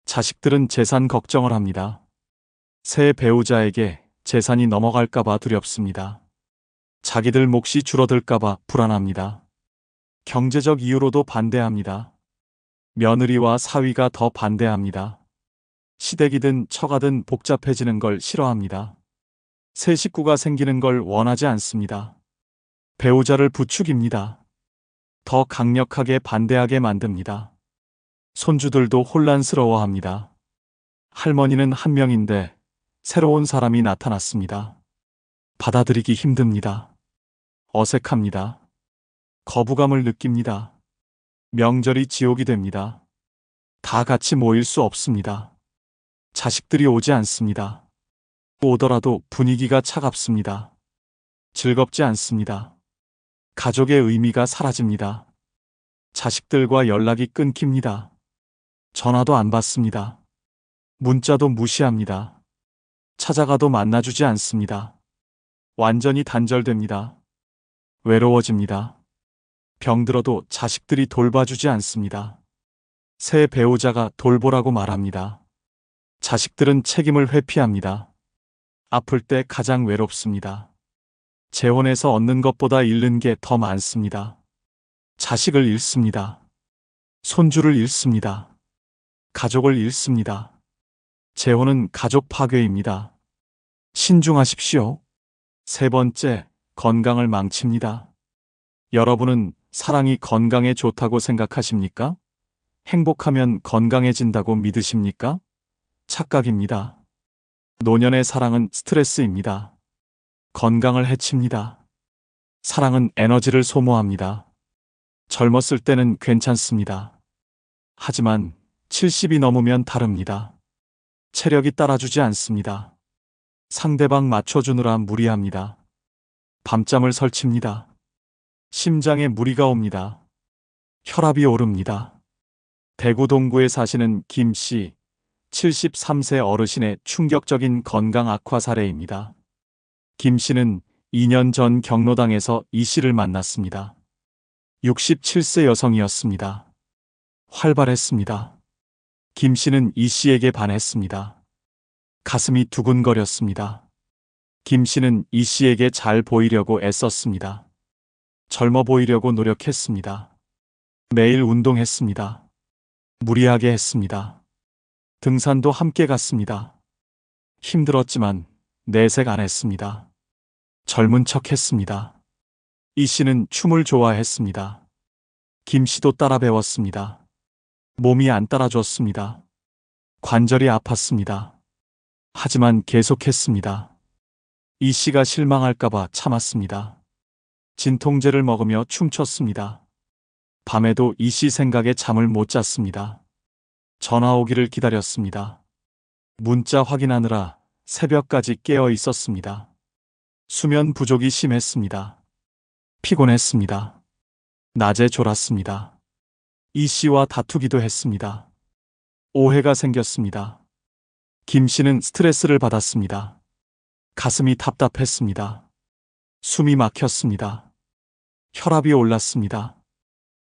자식들은 재산 걱정을 합니다. 새 배우자에게 재산이 넘어갈까봐 두렵습니다. 자기들 몫이 줄어들까봐 불안합니다. 경제적 이유로도 반대합니다. 며느리와 사위가 더 반대합니다. 시댁이든 처가든 복잡해지는 걸 싫어합니다. 새 식구가 생기는 걸 원하지 않습니다. 배우자를 부추깁니다. 더 강력하게 반대하게 만듭니다. 손주들도 혼란스러워합니다. 할머니는 한 명인데 새로운 사람이 나타났습니다. 받아들이기 힘듭니다. 어색합니다. 거부감을 느낍니다. 명절이 지옥이 됩니다. 다 같이 모일 수 없습니다. 자식들이 오지 않습니다. 오더라도 분위기가 차갑습니다. 즐겁지 않습니다. 가족의 의미가 사라집니다. 자식들과 연락이 끊깁니다. 전화도 안 받습니다. 문자도 무시합니다. 찾아가도 만나주지 않습니다. 완전히 단절됩니다. 외로워집니다. 병들어도 자식들이 돌봐주지 않습니다. 새 배우자가 돌보라고 말합니다. 자식들은 책임을 회피합니다. 아플 때 가장 외롭습니다. 재혼해서 얻는 것보다 잃는 게 더 많습니다. 자식을 잃습니다. 손주를 잃습니다. 가족을 잃습니다. 재혼은 가족 파괴입니다. 신중하십시오. 세 번째, 건강을 망칩니다. 여러분은 사랑이 건강에 좋다고 생각하십니까? 행복하면 건강해진다고 믿으십니까? 착각입니다. 노년의 사랑은 스트레스입니다. 건강을 해칩니다. 사랑은 에너지를 소모합니다. 젊었을 때는 괜찮습니다. 하지만 70이 넘으면 다릅니다. 체력이 따라주지 않습니다. 상대방 맞춰주느라 무리합니다. 밤잠을 설칩니다. 심장에 무리가 옵니다. 혈압이 오릅니다. 대구 동구에 사시는 김 씨, 73세 어르신의 충격적인 건강 악화 사례입니다. 김 씨는 2년 전 경로당에서 이 씨를 만났습니다. 67세 여성이었습니다. 활발했습니다. 김 씨는 이 씨에게 반했습니다. 가슴이 두근거렸습니다. 김 씨는 이 씨에게 잘 보이려고 애썼습니다. 젊어 보이려고 노력했습니다. 매일 운동했습니다. 무리하게 했습니다. 등산도 함께 갔습니다. 힘들었지만 내색 안 했습니다. 젊은 척 했습니다. 이 씨는 춤을 좋아했습니다. 김 씨도 따라 배웠습니다. 몸이 안 따라줬습니다. 관절이 아팠습니다. 하지만 계속했습니다. 이 씨가 실망할까봐 참았습니다. 진통제를 먹으며 춤췄습니다. 밤에도 이 씨 생각에 잠을 못 잤습니다. 전화 오기를 기다렸습니다. 문자 확인하느라 새벽까지 깨어 있었습니다. 수면 부족이 심했습니다. 피곤했습니다. 낮에 졸았습니다. 이 씨와 다투기도 했습니다. 오해가 생겼습니다. 김 씨는 스트레스를 받았습니다. 가슴이 답답했습니다. 숨이 막혔습니다. 혈압이 올랐습니다.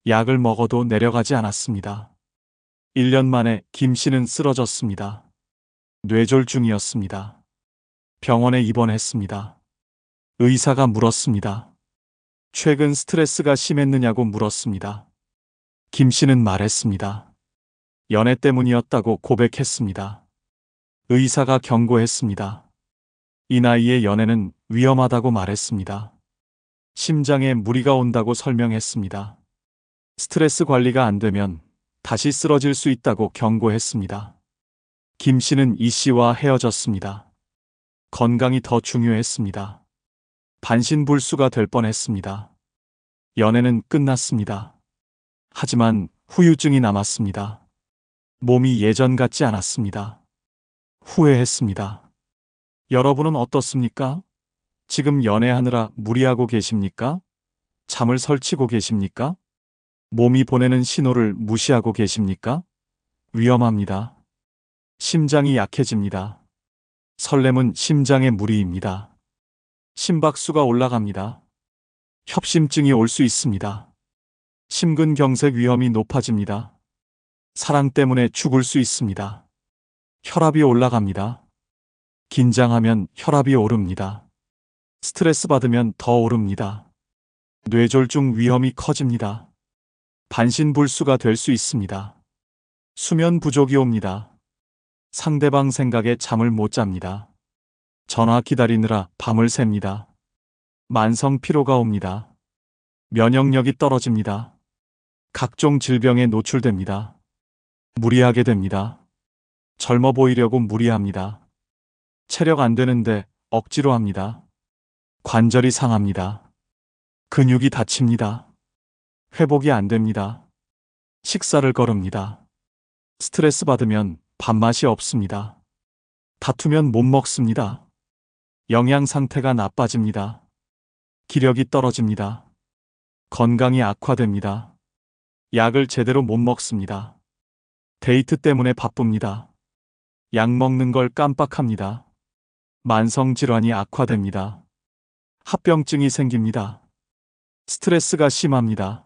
약을 먹어도 내려가지 않았습니다. 1년 만에 김 씨는 쓰러졌습니다. 뇌졸중이었습니다. 병원에 입원했습니다. 의사가 물었습니다. 최근 스트레스가 심했느냐고 물었습니다. 김 씨는 말했습니다. 연애 때문이었다고 고백했습니다. 의사가 경고했습니다. 이 나이에 연애는 위험하다고 말했습니다. 심장에 무리가 온다고 설명했습니다. 스트레스 관리가 안 되면 다시 쓰러질 수 있다고 경고했습니다. 김 씨는 이 씨와 헤어졌습니다. 건강이 더 중요했습니다. 반신불수가 될 뻔했습니다. 연애는 끝났습니다. 하지만 후유증이 남았습니다. 몸이 예전 같지 않았습니다. 후회했습니다. 여러분은 어떻습니까? 지금 연애하느라 무리하고 계십니까? 잠을 설치고 계십니까? 몸이 보내는 신호를 무시하고 계십니까? 위험합니다. 심장이 약해집니다. 설렘은 심장의 무리입니다. 심박수가 올라갑니다. 협심증이 올 수 있습니다. 심근경색 위험이 높아집니다. 사랑 때문에 죽을 수 있습니다. 혈압이 올라갑니다. 긴장하면 혈압이 오릅니다. 스트레스 받으면 더 오릅니다. 뇌졸중 위험이 커집니다. 반신불수가 될 수 있습니다. 수면 부족이 옵니다. 상대방 생각에 잠을 못 잡니다. 전화 기다리느라 밤을 샙니다. 만성 피로가 옵니다. 면역력이 떨어집니다. 각종 질병에 노출됩니다. 무리하게 됩니다. 젊어 보이려고 무리합니다. 체력 안 되는데 억지로 합니다. 관절이 상합니다. 근육이 다칩니다. 회복이 안 됩니다. 식사를 거릅니다. 스트레스 받으면 밥맛이 없습니다. 다투면 못 먹습니다. 영양 상태가 나빠집니다. 기력이 떨어집니다. 건강이 악화됩니다. 약을 제대로 못 먹습니다. 데이트 때문에 바쁩니다. 약 먹는 걸 깜빡합니다. 만성 질환이 악화됩니다. 합병증이 생깁니다. 스트레스가 심합니다.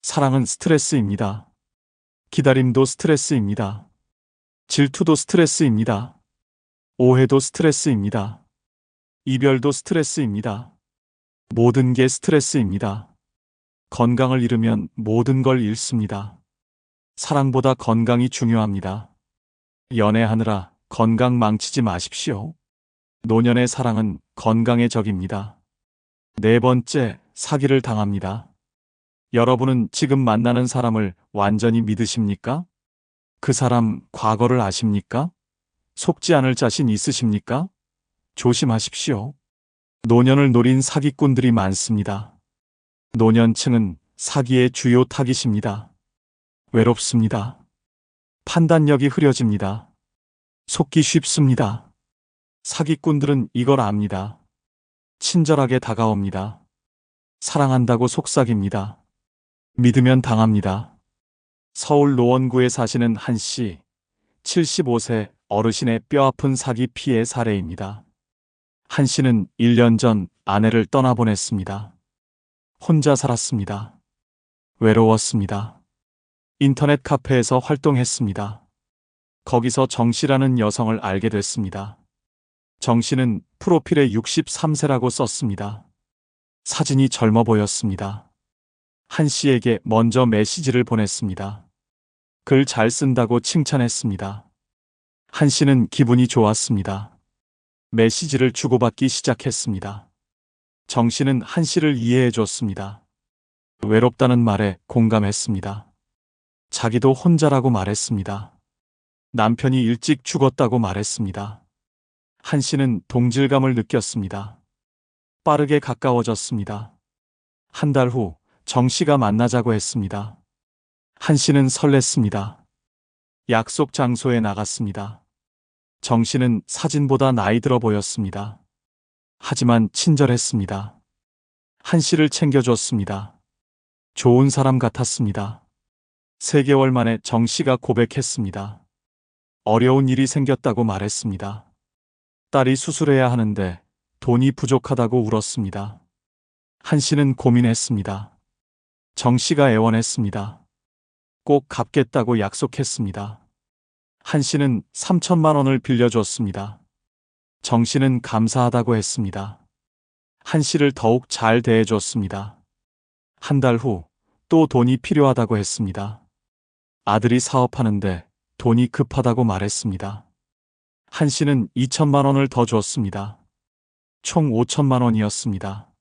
사랑은 스트레스입니다. 기다림도 스트레스입니다. 질투도 스트레스입니다. 오해도 스트레스입니다. 이별도 스트레스입니다. 모든 게 스트레스입니다. 건강을 잃으면 모든 걸 잃습니다. 사랑보다 건강이 중요합니다. 연애하느라 건강 망치지 마십시오. 노년의 사랑은 건강의 적입니다. 네 번째, 사기를 당합니다. 여러분은 지금 만나는 사람을 완전히 믿으십니까? 그 사람 과거를 아십니까? 속지 않을 자신 있으십니까? 조심하십시오. 노년을 노린 사기꾼들이 많습니다. 노년층은 사기의 주요 타깃입니다. 외롭습니다. 판단력이 흐려집니다. 속기 쉽습니다. 사기꾼들은 이걸 압니다. 친절하게 다가옵니다. 사랑한다고 속삭입니다. 믿으면 당합니다. 서울 노원구에 사시는 한 씨, 75세 어르신의 뼈아픈 사기 피해 사례입니다. 한 씨는 1년 전 아내를 떠나보냈습니다. 혼자 살았습니다. 외로웠습니다. 인터넷 카페에서 활동했습니다. 거기서 정 씨라는 여성을 알게 됐습니다. 정 씨는 프로필에 63세라고 썼습니다. 사진이 젊어 보였습니다. 한 씨에게 먼저 메시지를 보냈습니다. 글 잘 쓴다고 칭찬했습니다. 한 씨는 기분이 좋았습니다. 메시지를 주고받기 시작했습니다. 정 씨는 한 씨를 이해해 줬습니다. 외롭다는 말에 공감했습니다. 자기도 혼자라고 말했습니다. 남편이 일찍 죽었다고 말했습니다. 한 씨는 동질감을 느꼈습니다. 빠르게 가까워졌습니다. 한 달 후 정 씨가 만나자고 했습니다. 한 씨는 설렜습니다. 약속 장소에 나갔습니다. 정 씨는 사진보다 나이 들어 보였습니다. 하지만 친절했습니다. 한 씨를 챙겨줬습니다. 좋은 사람 같았습니다. 3개월 만에 정 씨가 고백했습니다. 어려운 일이 생겼다고 말했습니다. 딸이 수술해야 하는데 돈이 부족하다고 울었습니다. 한 씨는 고민했습니다. 정 씨가 애원했습니다. 꼭 갚겠다고 약속했습니다. 한 씨는 3천만 원을 빌려줬습니다. 정 씨는 감사하다고 했습니다. 한 씨를 더욱 잘 대해줬습니다. 한 달 후 또 돈이 필요하다고 했습니다. 아들이 사업하는데 돈이 급하다고 말했습니다. 한 씨는 2천만 원을 더 줬습니다. 총 5천만 원이었습니다.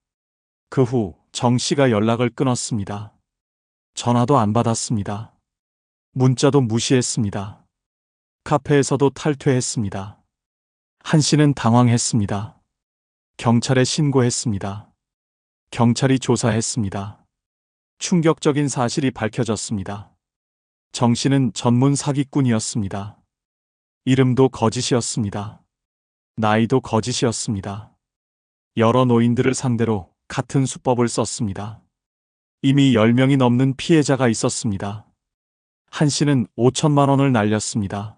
그 후 정 씨가 연락을 끊었습니다. 전화도 안 받았습니다. 문자도 무시했습니다. 카페에서도 탈퇴했습니다. 한 씨는 당황했습니다. 경찰에 신고했습니다. 경찰이 조사했습니다. 충격적인 사실이 밝혀졌습니다. 정 씨는 전문 사기꾼이었습니다. 이름도 거짓이었습니다. 나이도 거짓이었습니다. 여러 노인들을 상대로 같은 수법을 썼습니다. 이미 10명이 넘는 피해자가 있었습니다. 한 씨는 5천만 원을 날렸습니다.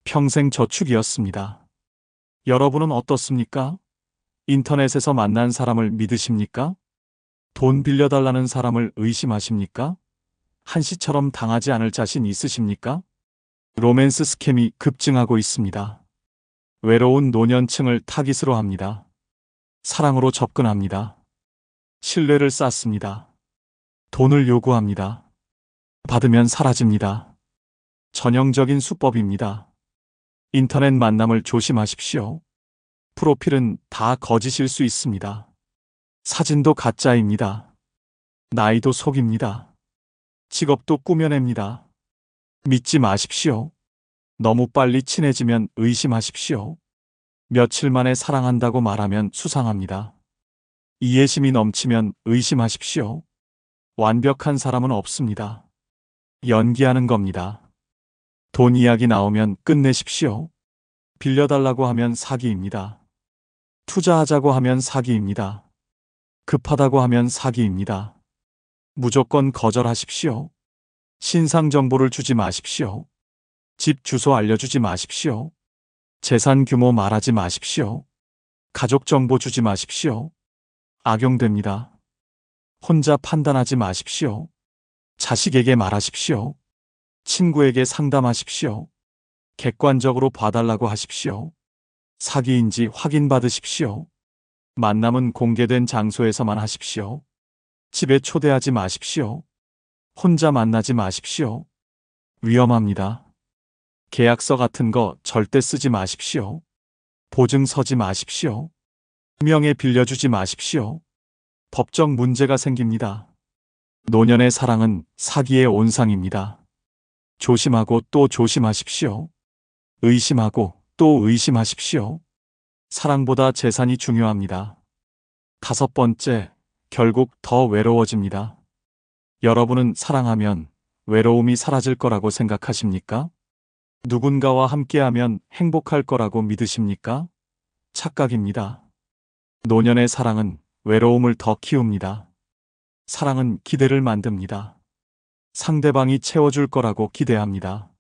평생 저축이었습니다. 여러분은 어떻습니까? 인터넷에서 만난 사람을 믿으십니까? 돈 빌려달라는 사람을 의심하십니까? 한 씨처럼 당하지 않을 자신 있으십니까? 로맨스 스캠이 급증하고 있습니다. 외로운 노년층을 타깃으로 합니다. 사랑으로 접근합니다. 신뢰를 쌓습니다. 돈을 요구합니다. 받으면 사라집니다. 전형적인 수법입니다. 인터넷 만남을 조심하십시오. 프로필은 다 거짓일 수 있습니다. 사진도 가짜입니다. 나이도 속입니다. 직업도 꾸며냅니다. 믿지 마십시오. 너무 빨리 친해지면 의심하십시오. 며칠 만에 사랑한다고 말하면 수상합니다. 이해심이 넘치면 의심하십시오. 완벽한 사람은 없습니다. 연기하는 겁니다. 돈 이야기 나오면 끝내십시오. 빌려달라고 하면 사기입니다. 투자하자고 하면 사기입니다. 급하다고 하면 사기입니다. 무조건 거절하십시오. 신상 정보를 주지 마십시오. 집 주소 알려주지 마십시오. 재산 규모 말하지 마십시오. 가족 정보 주지 마십시오. 악용됩니다. 혼자 판단하지 마십시오. 자식에게 말하십시오. 친구에게 상담하십시오. 객관적으로 봐달라고 하십시오. 사기인지 확인받으십시오. 만남은 공개된 장소에서만 하십시오. 집에 초대하지 마십시오. 혼자 만나지 마십시오. 위험합니다. 계약서 같은 거 절대 쓰지 마십시오. 보증 서지 마십시오. 명예 빌려주지 마십시오. 법적 문제가 생깁니다. 노년의 사랑은 사기의 온상입니다. 조심하고 또 조심하십시오. 의심하고 또 의심하십시오. 사랑보다 재산이 중요합니다. 5번째, 결국 더 외로워집니다. 여러분은 사랑하면 외로움이 사라질 거라고 생각하십니까? 누군가와 함께하면 행복할 거라고 믿으십니까? 착각입니다. 노년의 사랑은 외로움을 더 키웁니다. 사랑은 기대를 만듭니다. 상대방이 채워줄 거라고 기대합니다.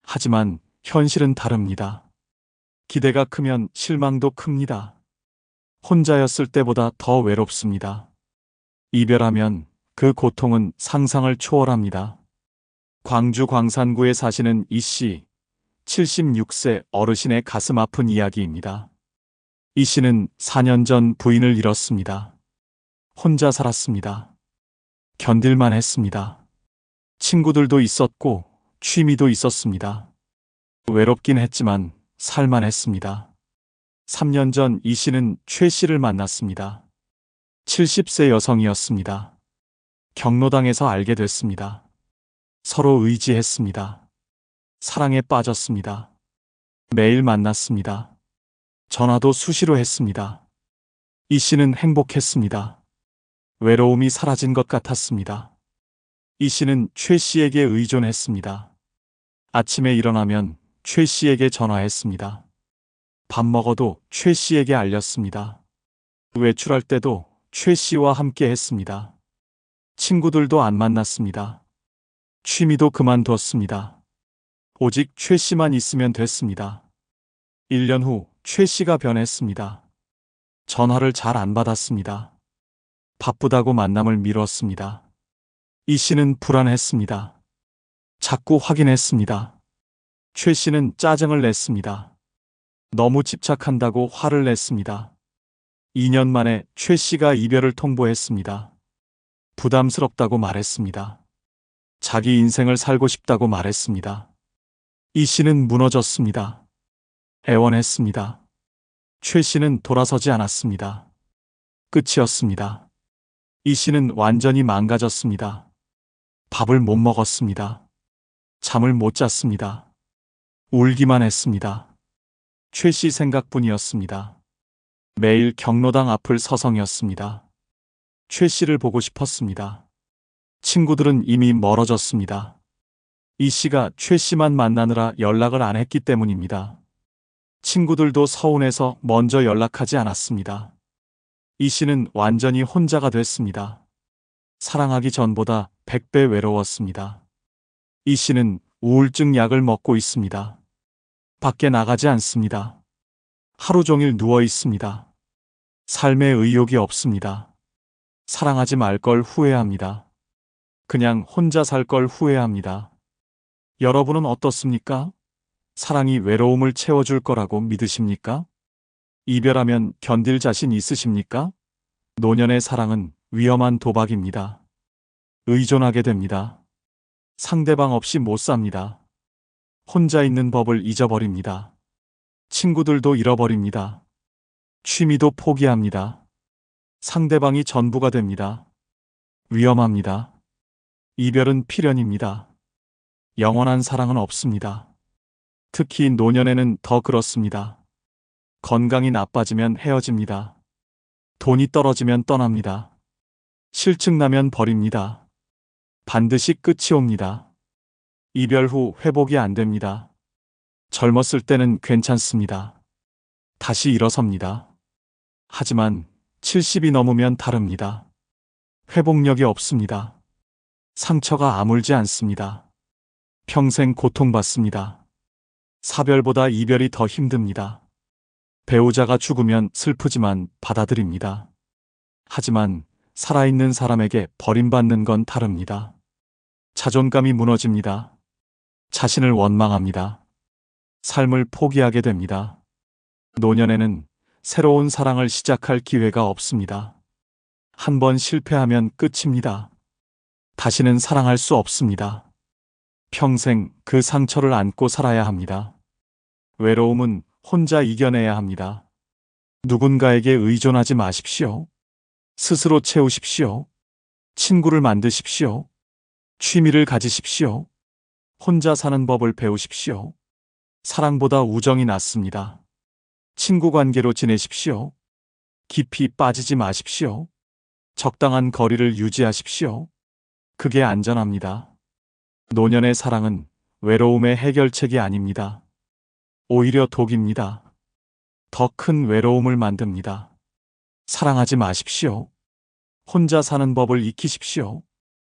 하지만 현실은 다릅니다. 기대가 크면 실망도 큽니다. 혼자였을 때보다 더 외롭습니다. 이별하면 그 고통은 상상을 초월합니다. 광주 광산구에 사시는 이 씨, 76세 어르신의 가슴 아픈 이야기입니다. 이 씨는 4년 전 부인을 잃었습니다. 혼자 살았습니다. 견딜만 했습니다. 친구들도 있었고 취미도 있었습니다. 외롭긴 했지만 살만했습니다. 3년 전 이 씨는 최 씨를 만났습니다. 70세 여성이었습니다. 경로당에서 알게 됐습니다. 서로 의지했습니다. 사랑에 빠졌습니다. 매일 만났습니다. 전화도 수시로 했습니다. 이 씨는 행복했습니다. 외로움이 사라진 것 같았습니다. 이 씨는 최 씨에게 의존했습니다. 아침에 일어나면 최 씨에게 전화했습니다. 밥 먹어도 최 씨에게 알렸습니다. 외출할 때도 최 씨와 함께 했습니다. 친구들도 안 만났습니다. 취미도 그만두었습니다. 오직 최 씨만 있으면 됐습니다. 1년 후 최 씨가 변했습니다. 전화를 잘 안 받았습니다. 바쁘다고 만남을 미뤘습니다. 이 씨는 불안했습니다. 자꾸 확인했습니다. 최 씨는 짜증을 냈습니다. 너무 집착한다고 화를 냈습니다. 2년 만에 최 씨가 이별을 통보했습니다. 부담스럽다고 말했습니다. 자기 인생을 살고 싶다고 말했습니다. 이 씨는 무너졌습니다. 애원했습니다. 최 씨는 돌아서지 않았습니다. 끝이었습니다. 이 씨는 완전히 망가졌습니다. 밥을 못 먹었습니다. 잠을 못 잤습니다. 울기만 했습니다. 최 씨 생각뿐이었습니다. 매일 경로당 앞을 서성였습니다. 최 씨를 보고 싶었습니다. 친구들은 이미 멀어졌습니다. 이 씨가 최 씨만 만나느라 연락을 안 했기 때문입니다. 친구들도 서운해서 먼저 연락하지 않았습니다. 이 씨는 완전히 혼자가 됐습니다. 사랑하기 전보다 100배 외로웠습니다. 이 씨는 우울증 약을 먹고 있습니다. 밖에 나가지 않습니다. 하루 종일 누워 있습니다. 삶에 의욕이 없습니다. 사랑하지 말 걸 후회합니다. 그냥 혼자 살 걸 후회합니다. 여러분은 어떻습니까? 사랑이 외로움을 채워줄 거라고 믿으십니까? 이별하면 견딜 자신 있으십니까? 노년의 사랑은 위험한 도박입니다. 의존하게 됩니다. 상대방 없이 못 삽니다. 혼자 있는 법을 잊어버립니다. 친구들도 잃어버립니다. 취미도 포기합니다. 상대방이 전부가 됩니다. 위험합니다. 이별은 필연입니다. 영원한 사랑은 없습니다. 특히 노년에는 더 그렇습니다. 건강이 나빠지면 헤어집니다. 돈이 떨어지면 떠납니다. 실증 나면 버립니다. 반드시 끝이 옵니다. 이별 후 회복이 안 됩니다. 젊었을 때는 괜찮습니다. 다시 일어섭니다. 하지만 70이 넘으면 다릅니다. 회복력이 없습니다. 상처가 아물지 않습니다. 평생 고통받습니다. 사별보다 이별이 더 힘듭니다. 배우자가 죽으면 슬프지만 받아들입니다. 하지만 살아있는 사람에게 버림받는 건 다릅니다. 자존감이 무너집니다. 자신을 원망합니다. 삶을 포기하게 됩니다. 노년에는 새로운 사랑을 시작할 기회가 없습니다. 한 번 실패하면 끝입니다. 다시는 사랑할 수 없습니다. 평생 그 상처를 안고 살아야 합니다. 외로움은 혼자 이겨내야 합니다. 누군가에게 의존하지 마십시오. 스스로 채우십시오. 친구를 만드십시오. 취미를 가지십시오. 혼자 사는 법을 배우십시오. 사랑보다 우정이 낫습니다. 친구 관계로 지내십시오. 깊이 빠지지 마십시오. 적당한 거리를 유지하십시오. 그게 안전합니다. 노년의 사랑은 외로움의 해결책이 아닙니다. 오히려 독입니다. 더 큰 외로움을 만듭니다. 사랑하지 마십시오. 혼자 사는 법을 익히십시오.